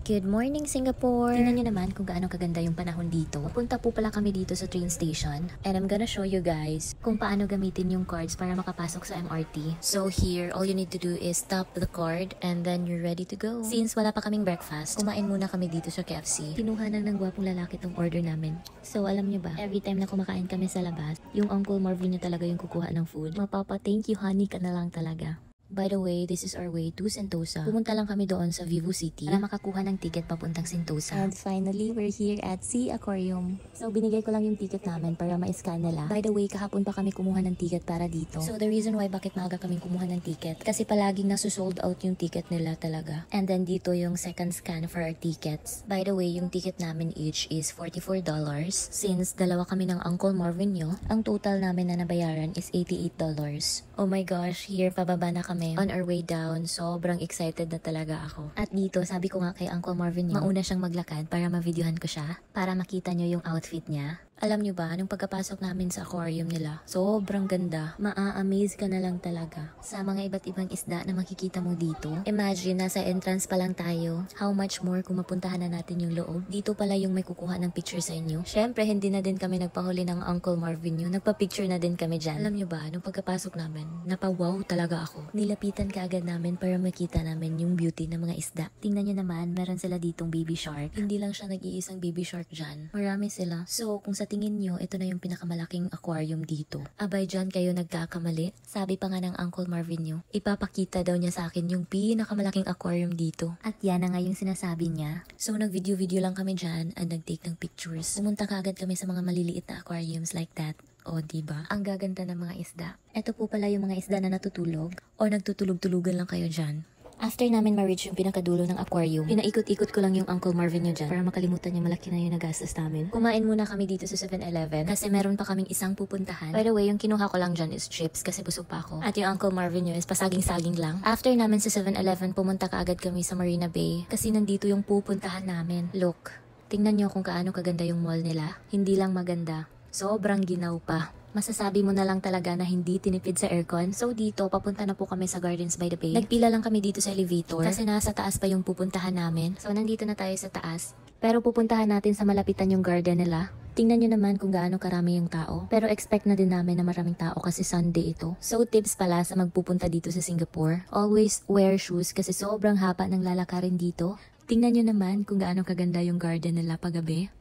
Good morning, Singapore! Tingnan nyo naman kung gaano kaganda yung panahon dito. Punta po pala kami dito sa train station. And I'm gonna show you guys kung paano gamitin yung cards para makapasok sa MRT. So here, all you need to do is tap the card and then you're ready to go. Since wala pa kaming breakfast, kumain muna kami dito sa KFC. Kinuhanan ng gwapong lalaki tong order namin. So alam nyo ba, every time na kumakain kami sa labas, yung Uncle Marvin niya talaga yung kukuha ng food. Mapapa, thank you honey ka na lang talaga. By the way, this is our way to Sentosa. Pumunta lang kami doon sa Vivo City para makakuha ng ticket papuntang Sentosa. And finally, we're here at Sea Aquarium. So, binigay ko lang yung ticket namin para ma-scan nila. By the way, kahapon pa kami kumuha ng ticket para dito. So, the reason why bakit maaga kami kumuha ng ticket, kasi palaging nasusold out yung ticket nila talaga. And then, dito yung second scan for our tickets. By the way, yung ticket namin each is $44. Since dalawa kami ng Uncle Marvin nyo, ang total namin na nabayaran is $88. Oh my gosh, here pababa na kami. On our way down, sobrang excited na talaga ako. At dito, sabi ko nga kay Uncle Marvin niyo, mauna siyang maglakad para ma-videohan ko siya, para makita niyo yung outfit niya. Alam niyo ba, nung pagkapasok namin sa aquarium nila, sobrang ganda. Maa-amaze ka na lang talaga sa mga iba't ibang isda na makikita mo dito. Imagine, nasa entrance pa lang tayo. How much more kung mapuntahan na natin yung loob. Dito pala yung may kukuha ng picture sa inyo. Syempre, hindi na din kami nagpahuli ng Uncle Marvin nyo. Nagpa-picture na din kami dyan. Alam niyo ba, nung pagkapasok namin, napawaw talaga ako. Nilapitan ka agad namin para makita namin yung beauty ng mga isda. Tingnan niyo naman, meron sila ditong baby shark. Hindi lang siya nag-iisang baby shark dyan. Marami sila. So, kung sa tingin nyo, ito na yung pinakamalaking aquarium dito. Abay, dyan kayo nagkakamali. Sabi pa nga ng Uncle Marvin nyo, ipapakita daw niya sa akin yung pinakamalaking aquarium dito. At yan na nga yung sinasabi niya. So, nag-video-video lang kami dyan and nag-take ng pictures. Pumunta kaagad kami sa mga maliliit na aquariums like that. O, diba? Ang gaganda ng mga isda. Ito po pala yung mga isda na natutulog o nagtutulog-tulugan lang kayo dyan. After namin ma-reach yung pinakadulo ng aquarium, pinaikot-ikot ko lang yung Uncle Marvin nyo dyan para makalimutan niya malaki na yung nagastos namin. Kumain muna kami dito sa 7-Eleven kasi meron pa kaming isang pupuntahan. By the way, yung kinuha ko lang dyan is chips kasi busog pa ako. At yung Uncle Marvin nyo is pasaging-saging lang. After namin sa 7-Eleven, pumunta kaagad kami sa Marina Bay kasi nandito yung pupuntahan namin. Look, tingnan nyo kung kaano kaganda yung mall nila. Hindi lang maganda, sobrang ginaw pa. Masasabi mo na lang talaga na hindi tinipid sa aircon. So dito, papunta na po kami sa Gardens by the Bay. Nagpila lang kami dito sa elevator kasi nasa taas pa yung pupuntahan namin. So nandito na tayo sa taas. Pero pupuntahan natin sa malapitan yung garden nila. Tingnan nyo naman kung gaano karami yung tao. Pero expect na din namin na maraming tao kasi Sunday ito. So tips pala sa magpupunta dito sa Singapore. Always wear shoes kasi sobrang haba ng lalakarin dito. Tingnan nyo naman kung gaano kaganda yung garden nila paggabi.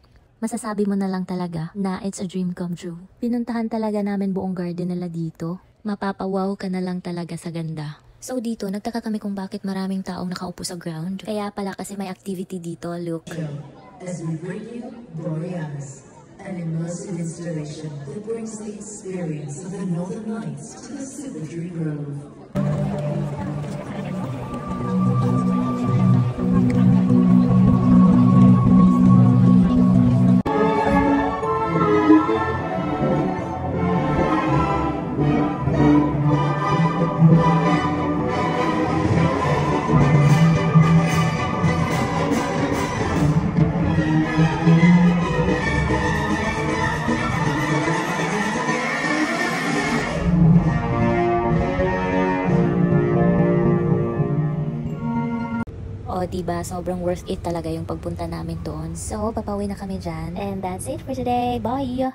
Masasabi mo na lang talaga na it's a dream come true. Pinuntahan talaga namin buong garden nila dito. Mapapawaw ka na lang talaga sa ganda. So dito, nagtaka kami kung bakit maraming taong nakaupo sa ground. Kaya pala kasi may activity dito, look. As we bring you Borealis, an immersive installation that brings the experience of the Northern Lights to the Symmetry Grove. O, diba? Sobrang worth it talaga yung pagpunta namin doon. So, papawi na kami dyan. And that's it for today. Bye!